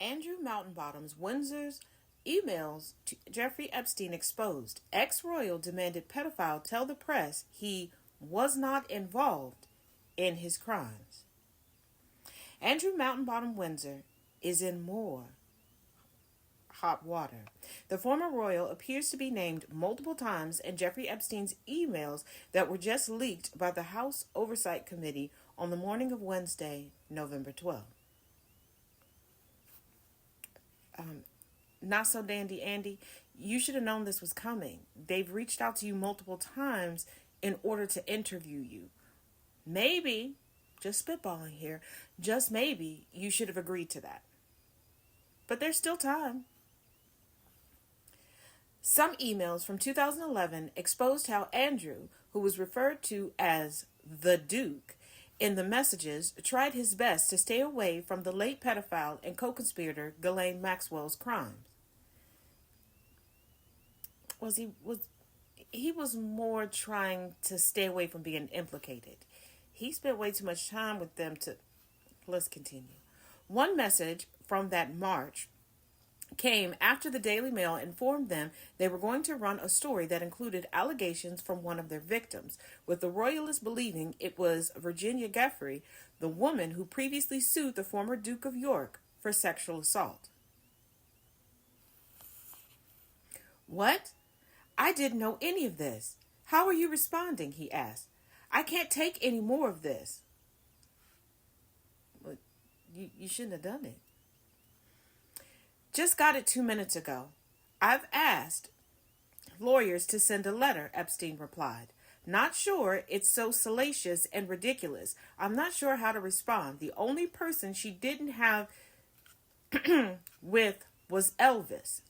Andrew Mountainbottom's Windsor's emails to Jeffrey Epstein exposed. Ex-royal demanded pedophile tell the press he was not involved in his crimes. Andrew Mountainbottom Windsor is in more hot water. The former royal appears to be named multiple times in Jeffrey Epstein's emails that were just leaked by the House Oversight Committee on the morning of Wednesday, November 12th. Not so dandy, Andy. You should have known this was coming. They've reached out to you multiple times in order to interview you. Maybe, just spitballing here, just maybe you should have agreed to that. But there's still time. Some emails from 2011 exposed how Andrew, who was referred to as the Duke in the messages, tried his best to stay away from the late pedophile and co-conspirator Ghislaine Maxwell's crimes. He was more trying to stay away from being implicated. He spent way too much time with them to... Let's continue. One message from that March came after the Daily Mail informed them they were going to run a story that included allegations from one of their victims, with the royalists believing it was Virginia Giuffre, the woman who previously sued the former Duke of York for sexual assault. What? I didn't know any of this. How are you responding? He asked. I can't take any more of this. Well, you shouldn't have done it. Just got it 2 minutes ago. I've asked lawyers to send a letter, Epstein replied. Not sure it's so salacious and ridiculous. I'm not sure how to respond. The only person she didn't have with was Elvis.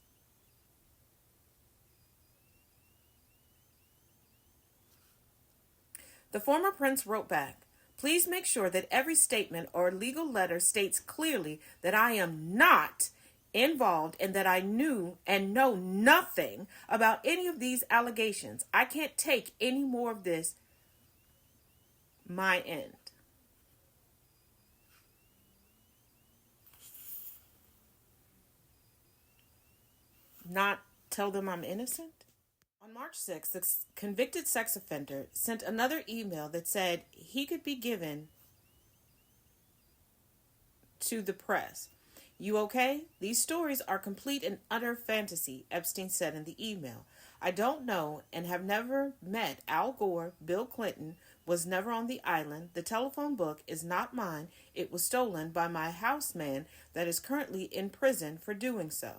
The former prince wrote back, please make sure that every statement or legal letter states clearly that I am not involved and that I knew and know nothing about any of these allegations. I can't take any more of this. My end. Not tell them I'm innocent? On March 6th, the convicted sex offender sent another email that said he could be given to the press. You okay? These stories are complete and utter fantasy, Epstein said in the email. I don't know and have never met Al Gore. Bill Clinton was never on the island. The telephone book is not mine. It was stolen by my houseman that is currently in prison for doing so.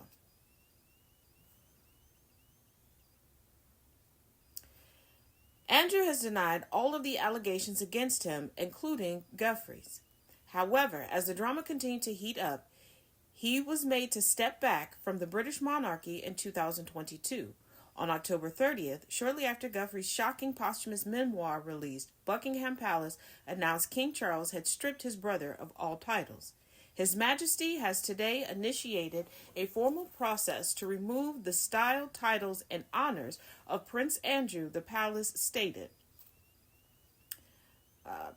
Andrew has denied all of the allegations against him, including Giuffre's. However, as the drama continued to heat up, he was made to step back from the British monarchy in 2022. On October 30th, shortly after Giuffre's shocking posthumous memoir released, Buckingham Palace announced King Charles had stripped his brother of all titles. His Majesty has today initiated a formal process to remove the style, titles, and honors of Prince Andrew, the palace stated.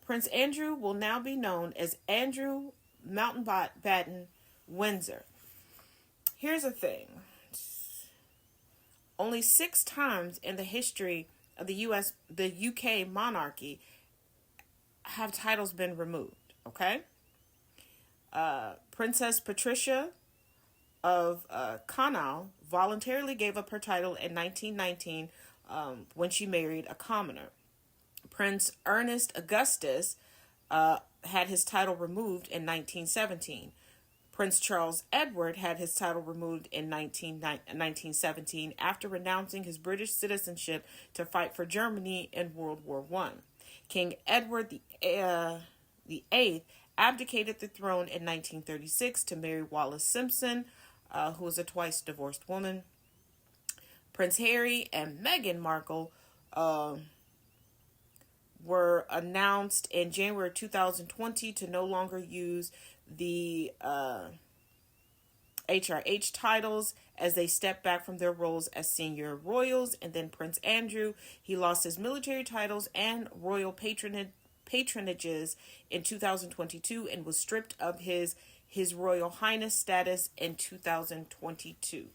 Prince Andrew will now be known as Andrew Mountbatten Windsor. Here's the thing. Only 6 times in the history of the UK monarchy have titles been removed, okay? Princess Patricia of Connaught voluntarily gave up her title in 1919 when she married a commoner. Prince Ernest Augustus had his title removed in 1917. Prince Charles Edward had his title removed in 1917 after renouncing his British citizenship to fight for Germany in World War I. King Edward the Eighth abdicated the throne in 1936 to marry Wallis Simpson, who was a twice divorced woman. Prince Harry and Meghan Markle were announced in January 2020 to no longer use the HRH titles as they stepped back from their roles as senior royals. And then Prince Andrew, he lost his military titles and royal patronages in 2022 and was stripped of his his Royal Highness status in 2022.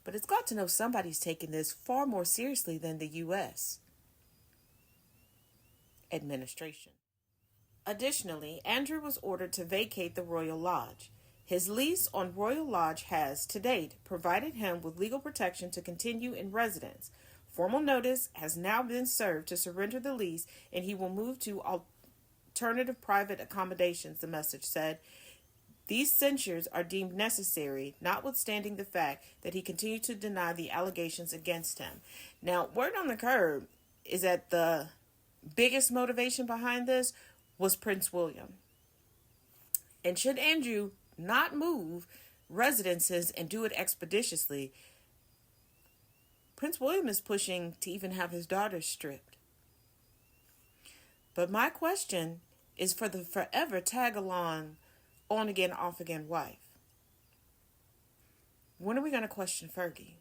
But it's got to know somebody's taking this far more seriously than the U.S. administration. Additionally, Andrew was ordered to vacate the Royal Lodge. His lease on Royal Lodge has, to date, provided him with legal protection to continue in residence. Formal notice has now been served to surrender the lease, and he will move to alternative private accommodations, the message said. These censures are deemed necessary, notwithstanding the fact that he continued to deny the allegations against him. Now, word on the curb is that the biggest motivation behind this was Prince William. And should Andrew not move residences and do it expeditiously, Prince William is pushing to even have his daughters stripped. But my question is for the forever tag-along, on-again, off-again wife. When are we going to question Fergie?